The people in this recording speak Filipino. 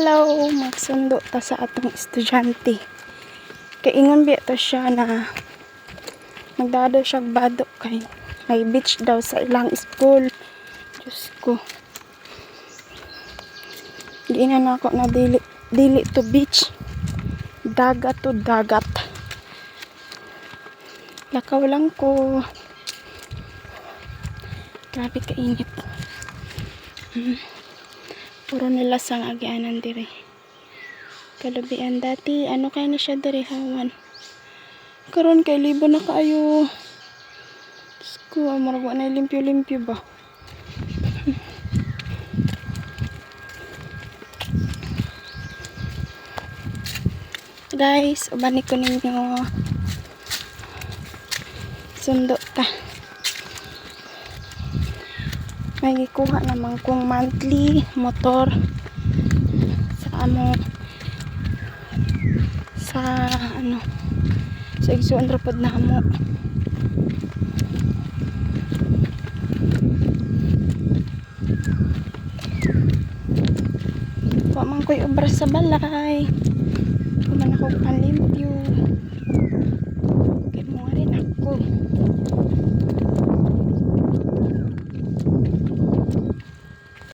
Hello, magsundo ta sa atong estudyante. Kaingon biya to siya na magdado siya bado kay may beach daw sa ilang school. Diyos ko. Di na ako na dili to beach. Dagat to dagat. Lakaw lang ko. Grabe kainit. Puro nila sang agianan dire. Kalubian dati, ano kaya ni siya dire hawan. Karon kay libo na kaayo. Ko margo na limpyo-limpyo ba. Guys, ubani ko ninyo. Sundo ta. May gikuha naman kong monthly motor sa sa igsuon rapod na mo. Wa man ko'y obra sa balay. Kuman ako panlimpyo.